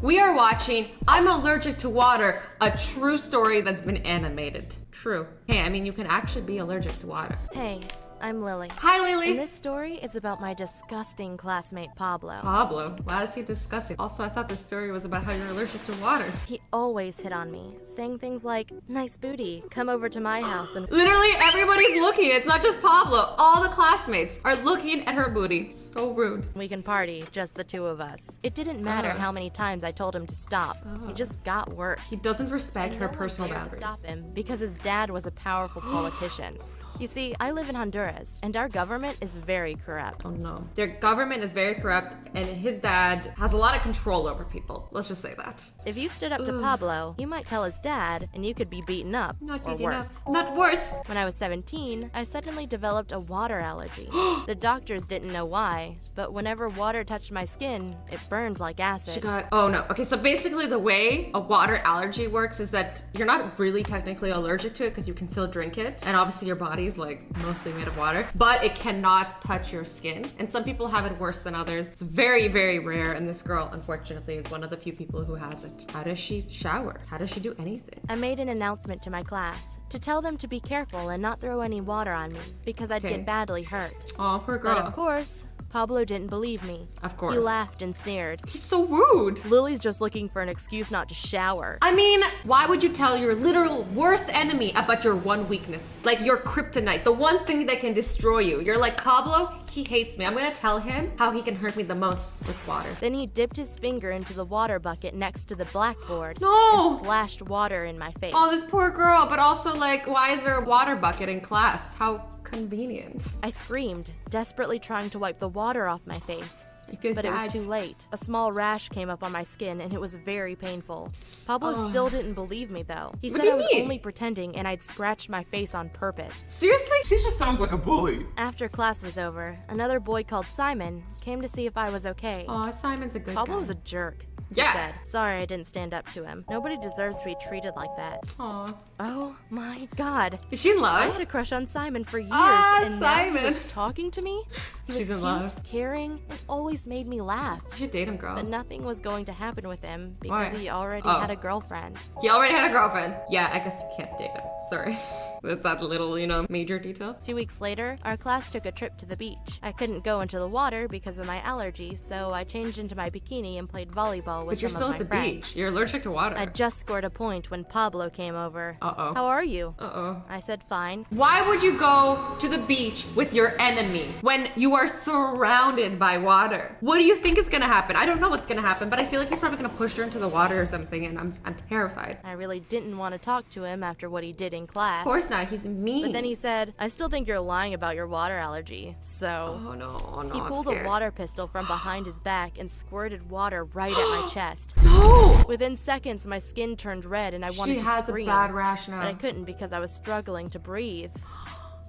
We are watching I'm Allergic to Water, a true story that's been animated. True. Hey, I mean, you can actually be allergic to water. Hey, I'm Lily. Hi, Lily. And this story is about my disgusting classmate, Pablo. Pablo? Why is he disgusting? Also, I thought this story was about how you're allergic to water. He always hit on me, saying things like, "Nice booty, come over to my house and..." Literally, everybody's looking. It's not just Pablo. All the classmates are looking at her booty. So rude. "We can party, just the two of us." It didn't matter how many times I told him to stop. He just got worse. He doesn't respect her No one personal dared to boundaries. stop him because his dad was a powerful politician. You see, I live in Honduras, and our government is very corrupt. Oh no. Their government is very corrupt, and his dad has a lot of control over people. Let's just say that. If you stood up to Pablo, you might tell his dad, and you could be beaten up, Not or beating worse. up. Not worse. When I was 17, I suddenly developed a water allergy. The doctors didn't know why, but whenever water touched my skin, it burned like acid. She got, oh no. Okay, so basically the way a water allergy works is that you're not really technically allergic to it because you can still drink it. And obviously your body's like mostly made of water, but it cannot touch your skin. And some people have it worse than others. It's very, very rare. And this girl, unfortunately, is one of the few people who has it. How does she shower? How does she do anything? I made an announcement to my class to tell them to be careful and not throw any water on me because I'd Okay. get badly hurt. Oh, poor girl. But of course, Pablo didn't believe me. Of course. He laughed and sneered. He's so rude. "Lily's just looking for an excuse not to shower." I mean, why would you tell your literal worst enemy about your one weakness? Like your kryptonite, the one thing that can destroy you. You're like, Pablo, he hates me. I'm gonna tell him how he can hurt me the most with water. Then he dipped his finger into the water bucket next to the blackboard No! and splashed water in my face. Oh, this poor girl, but also like, why is there a water bucket in class? How convenient. I screamed, desperately trying to wipe the water off my face. It feels But it was bad. too late. A small rash came up on my skin and it was very painful. Pablo still didn't believe me though. He What said do you I was mean? only pretending and I'd scratched my face on purpose. Seriously? She just sounds like a bully. After class was over, another boy called Simon came to see if I was okay. Oh, Simon's a good Pablo guy. was a jerk. He Yeah. said. Sorry I didn't stand up to him. Nobody deserves to be treated like that. Aw. Oh my god. Is she in I love? had a crush on Simon for years, Ah, and now Simon. he was talking to me. He was She's in cute, love. caring, and always made me laugh. You should date him, girl. But nothing was going to happen with him Why? because he already Oh. had a girlfriend. He already had a girlfriend. Yeah, I guess you can't date him. Sorry. That's that little, major detail. 2 weeks later, our class took a trip to the beach. I couldn't go into the water because of my allergy, so I changed into my bikini and played volleyball with But you're some still of at my the friends. beach. You're allergic to water. I just scored a point when Pablo came over. Uh-oh. How are you? Uh-oh. I said fine. Why would you go to the beach with your enemy when you are surrounded by water? What do you think is gonna happen? I don't know what's gonna happen, but I feel like he's probably gonna push her into the water or something, and I'm terrified. I really didn't want to talk to him after what he did in class. Of course not. He's mean. But then he said, "I still think you're lying about your water allergy." So Oh no! Oh no! he I'm pulled scared. a water pistol from behind his back and squirted water right at my chest. No! Within seconds, my skin turned red and I wanted She to has scream. a bad rash now. But I couldn't because I was struggling to breathe.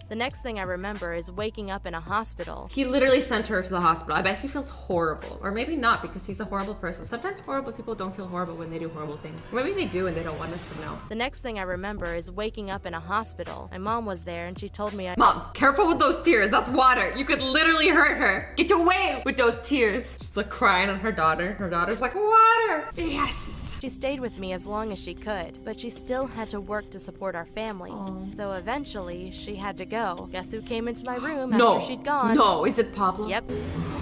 The next thing I remember is waking up in a hospital. He literally sent her to the hospital. I bet he feels horrible. Or maybe not, because he's a horrible person. Sometimes horrible people don't feel horrible when they do horrible things. Or maybe they do and they don't want us to know. The next thing I remember is waking up in a hospital. My mom was there and she told me Mom, careful with those tears. That's water. You could literally hurt her. Get away with those tears. She's like crying on her daughter. Her daughter's like, water. Yes. She stayed with me as long as she could, but she still had to work to support our family. So eventually, she had to go. Guess who came into my room No. after she'd gone? No, is it Pablo? Yep,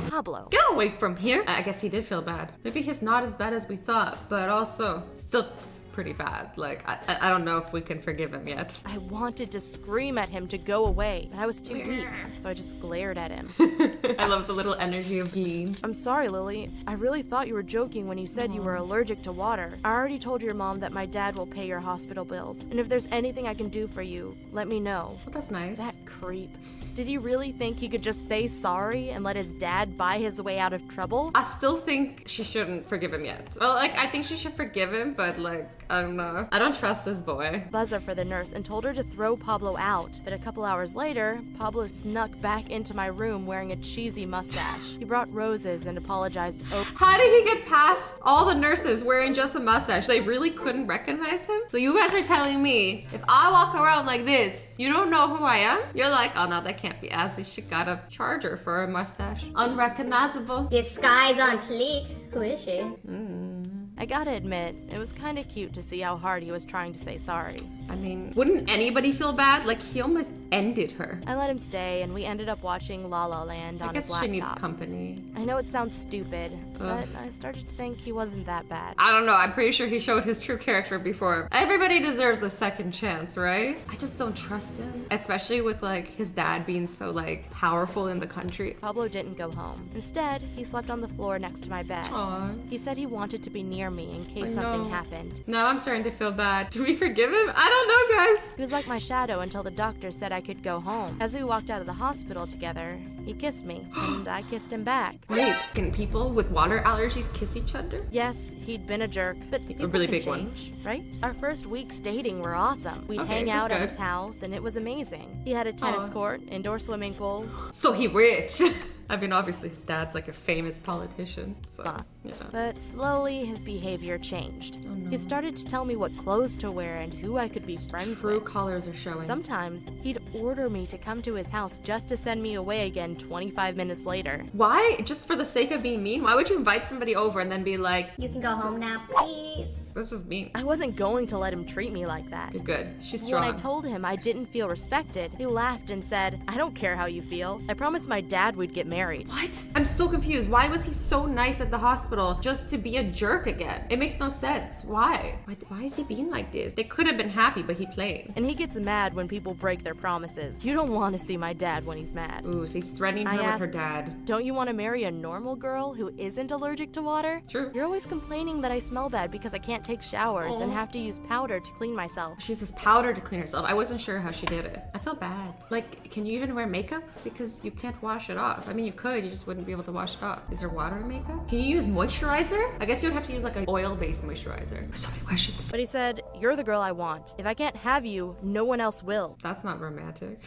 Pablo. Get away from here. I guess he did feel bad. Maybe he's not as bad as we thought, but also still pretty bad. Like, I don't know if we can forgive him yet. I wanted to scream at him to go away, but I was too weak, so I just glared at him. I love the little energy of Glean. I'm sorry, Lily. I really thought you were joking when you said you were allergic to water. I already told your mom that my dad will pay your hospital bills, and if there's anything I can do for you, let me know. Well, that's nice. That creep. Did he really think he could just say sorry and let his dad buy his way out of trouble? I still think she shouldn't forgive him yet. Well, like, I think she should forgive him, but like, I don't know. I don't trust this boy. Buzzer for the nurse and told her to throw Pablo out. But a couple hours later, Pablo snuck back into my room wearing a cheesy mustache. He brought roses and apologized. How did he get past all the nurses wearing just a mustache? They really couldn't recognize him? So you guys are telling me, if I walk around like this, you don't know who I am? You're like, oh no, that can't be Azzy. She got a charger for a mustache. Unrecognizable. Disguise on fleek. Who is she? I gotta admit, it was kinda cute to see how hard he was trying to say sorry. I mean, wouldn't anybody feel bad? Like, he almost ended her. I let him stay, and we ended up watching La La Land on I his guess laptop. she needs company. I know it sounds stupid, but I started to think he wasn't that bad. I don't know, I'm pretty sure he showed his true character before. Everybody deserves a second chance, right? I just don't trust him. Especially with, like, his dad being so, like, powerful in the country. Pablo didn't go home. Instead, he slept on the floor next to my bed. Aw. He said he wanted to be near me in case I something know. happened. Now I'm starting to feel bad. Do we forgive him? I don't know, guys. He was like my shadow until the doctor said I could go home. As we walked out of the hospital together, he kissed me, and I kissed him back. Wait, can people with water allergies kiss each other? Yes, he'd been a jerk, but people really can big one. change, right? Our first weeks dating were awesome. We'd Okay, hang that's out at good. his house, and it was amazing. He had a tennis Aw. court, indoor swimming pool. So he rich. I mean, obviously his dad's like a famous politician, so Fun. yeah. But slowly, his behavior changed. Oh, no. He started to tell me what clothes to wear and who I could be friends True with. colors are showing. Sometimes, he'd order me to come to his house just to send me away again 25 minutes later. Why? Just for the sake of being mean? Why would you invite somebody over and then be like, You can go home now, please. that's just mean? I wasn't going to let him treat me like that. You're good. She's When I strong. told him I didn't feel respected, he laughed and said, I don't care how you feel. I promised my dad we'd get married. What? I'm so confused. Why was he so nice at the hospital just to be a jerk again? It makes no sense. Why? Why is he being like this? They could have been happy, but he played. And he gets mad when people break their promises. You don't want to see my dad when he's mad. Ooh, so he's threatening I her with her asked- dad. Don't you want to marry a normal girl who isn't allergic to water? True. You're always complaining that I smell bad because I can't take showers and Aw. have to use powder to clean myself. She uses powder to clean herself. I wasn't sure how she did it. I feel bad. Like, can you even wear makeup? Because you can't wash it off. I mean, you could, you just wouldn't be able to wash it off. Is there water in makeup? Can you use moisturizer? I guess you would have to use like an oil-based moisturizer. So many questions. But he said, you're the girl I want. If I can't have you, no one else will. That's not romantic.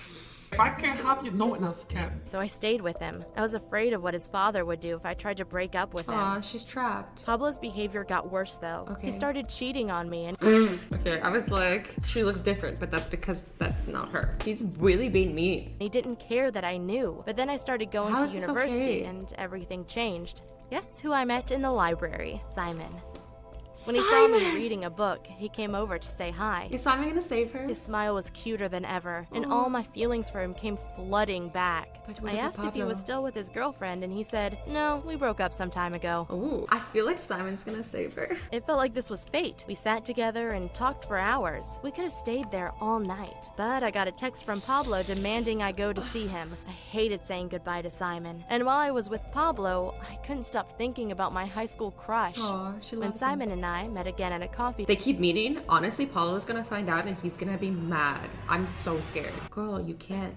If I can't have you, no one else can. So I stayed with him. I was afraid of what his father would do if I tried to break up with him. Aw, she's trapped. Pablo's behavior got worse though. Okay. He started cheating on me and Okay, I was like, she looks different, but that's because that's not her. He's really being mean. he didn't care that I knew. But then I started going How to is this university okay? and everything changed. Guess who I met in the library? Simon. When he saw me Simon! reading a book, he came over to say hi. Is Simon gonna save her? His smile was cuter than ever, and all my feelings for him came flooding back. But what I about asked if he Pablo? was still with his girlfriend, and he said, no, we broke up some time ago. Ooh, I feel like Simon's gonna save her. It felt like this was fate. We sat together and talked for hours. We could have stayed there all night. But I got a text from Pablo demanding I go to see him. I hated saying goodbye to Simon. And while I was with Pablo, I couldn't stop thinking about my high school crush. Aw, she When loves him. Simon and I met again at a coffee, They keep meeting. Honestly, Paulo is gonna find out and he's gonna be mad. I'm so scared. Girl, you can't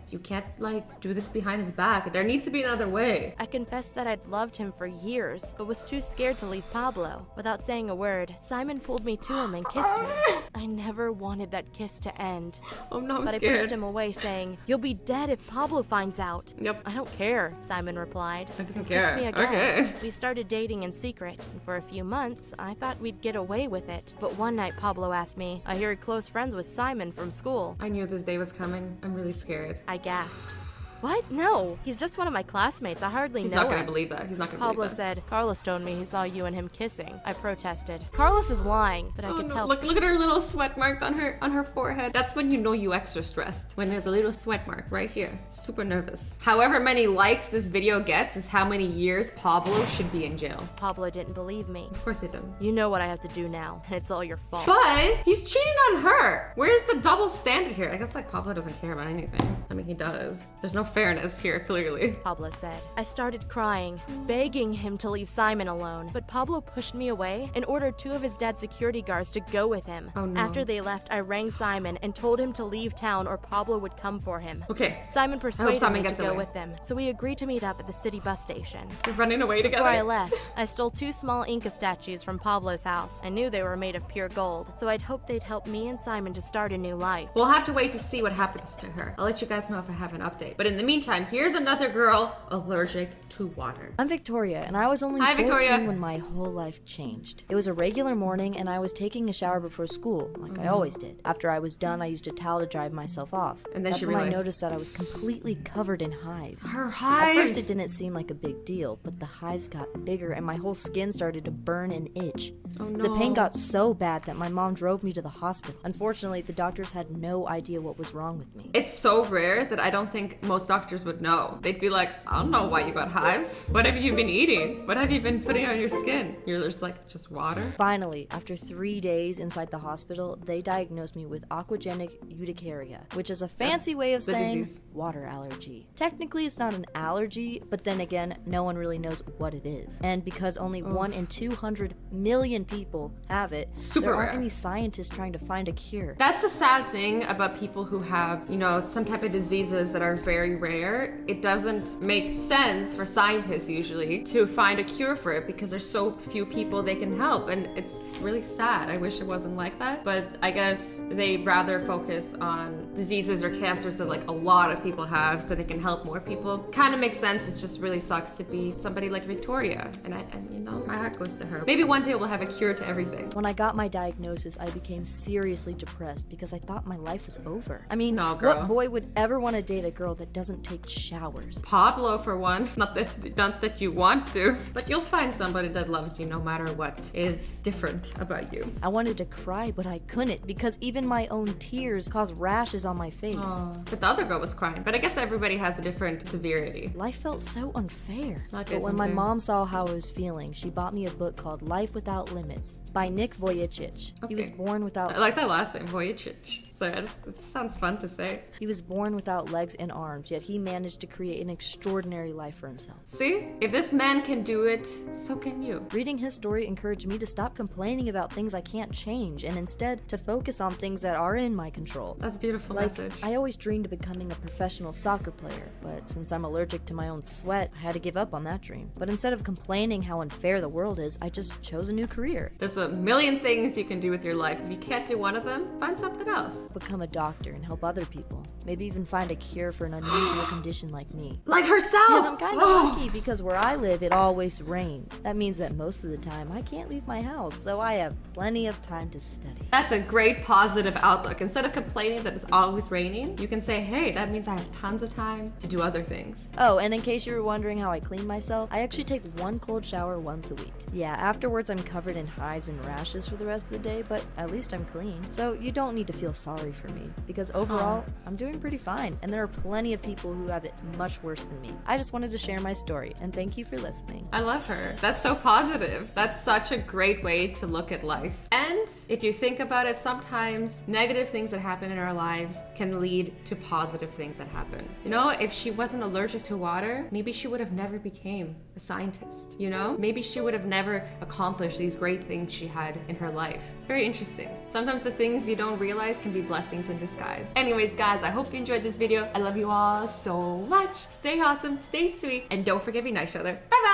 like do this behind his back. There needs to be another way. I confessed that I'd loved him for years, but was too scared to leave Pablo. Without saying a word, Simon pulled me to him and kissed me. I never wanted that kiss to end. Oh no, I'm But I scared. pushed him away, saying, you'll be dead if Pablo finds out. Yep. I don't care, Simon replied. I doesn't and care. Kissed me again. Okay. We started dating in secret, and for a few months, I thought we'd get away with it. But one night, Pablo asked me, I hear you're close friends with Simon from school. I knew this day was coming. I'm really scared. I gasped. What? No, he's just one of my classmates. I hardly He's know not gonna him. believe that. He's not gonna Pablo believe that. said, Carlos told me he saw you and him kissing. I protested. Carlos is lying, but I Oh could no, tell. look at her little sweat mark on her forehead. That's when you know you extra stressed. When there's a little sweat mark right here. Super nervous. However many likes this video gets is how many years Pablo should be in jail. Pablo didn't believe me. Of course they don't. You know what I have to do now, and it's all your fault. But he's cheating on her. Where's the double standard here? I guess like Pablo doesn't care about anything. I mean, he does. There's no fairness here, clearly. Pablo said. I started crying, begging him to leave Simon alone. But Pablo pushed me away and ordered two of his dad's security guards to go with him. Oh, no. After they left, I rang Simon and told him to leave town or Pablo would come for him. Okay. Simon persuaded Simon me to gets go away. with them, so we agreed to meet up at the city bus station. They're running away together. Before I left, I stole two small Inca statues from Pablo's house. I knew they were made of pure gold, so I'd hoped they'd help me and Simon to start a new life. We'll have to wait to see what happens to her. I'll let you guys know if I have an update. But in in the meantime, here's another girl allergic to water. I'm Victoria, and I was only Hi, 14 Victoria. when my whole life changed. It was a regular morning, and I was taking a shower before school, like I always did. After I was done, I used a towel to dry myself off. And then That's she when I realized. noticed that I was completely covered in hives. Her At hives. first, it didn't seem like a big deal, but the hives got bigger, and my whole skin started to burn and itch. Oh no. The pain got so bad that my mom drove me to the hospital. Unfortunately, the doctors had no idea what was wrong with me. It's so rare that I don't think most doctors would know. They'd be like, I don't know why you got hives. What have you been eating? What have you been putting on your skin? You're just like, just water? Finally, after 3 days inside the hospital, they diagnosed me with aquagenic urticaria, which is a fancy way of the saying disease. water allergy. Technically, it's not an allergy, but then again, no one really knows what it is. And because only 1 in 200 million people have it, Super there aren't rare. any scientists trying to find a cure. That's the sad thing about people who have, you know, some type of diseases that are very rare. It doesn't make sense for scientists usually to find a cure for it because there's so few people they can help. And it's really sad. I wish it wasn't like that. But I guess they rather focus on diseases or cancers that like a lot of people have so they can help more people. Kind of makes sense. It just really sucks to be somebody like Victoria. And you know, my heart goes to her. Maybe one day we'll have a cure to everything. When I got my diagnosis, I became seriously depressed because I thought my life was over. I mean, No, girl. what boy would ever want to date a girl that doesn't take showers? Pablo for one. Not that you want to, but you'll find somebody that loves you no matter what is different about you. I wanted to cry, but I couldn't because even my own tears caused rashes on my face. But the other girl was crying. But I guess everybody has a different severity. Life felt so unfair. Life But is when my unfair. mom saw how I was feeling, she bought me a book called Life Without Limits by Nick Vujicic. He was Okay. born without I like that last name, Vujicic. So it just sounds fun to say. He was born without legs and arms, yet he managed to create an extraordinary life for himself. See? If this man can do it, so can you. Reading his story encouraged me to stop complaining about things I can't change and instead to focus on things that are in my control. That's a beautiful Like, message. I always dreamed of becoming a professional soccer player, but since I'm allergic to my own sweat, I had to give up on that dream. But instead of complaining how unfair the world is, I just chose a new career. There's a million things you can do with your life. If you can't do one of them, find something else. Become a doctor and help other people. Maybe even find a cure for an unusual condition like me. Like herself! And I'm kind of lucky because where I live, it always rains. That means that most of the time I can't leave my house, so I have plenty of time to study. That's a great positive outlook. Instead of complaining that it's always raining, you can say, hey, that means I have tons of time to do other things. Oh, and in case you were wondering how I clean myself, I actually take one cold shower once a week. Yeah, afterwards I'm covered in hives and rashes for the rest of the day, but at least I'm clean. So you don't need to feel sorry for me, because overall, I'm doing pretty fine, and there are plenty of people who have it much worse than me. I just wanted to share my story, and thank you for listening. I love her. That's so positive. That's such a great way to look at life. And if you think about it, sometimes negative things that happen in our lives can lead to positive things that happen. You know, if she wasn't allergic to water, maybe she would have never became a scientist, you know? Maybe she would have never accomplished these great things she had in her life. It's very interesting. Sometimes the things you don't realize can be blessings in disguise. Anyways, guys, I hope you enjoyed this video. I love you all so much. Stay awesome, stay sweet, and don't forget to be nice to each other. Bye-bye!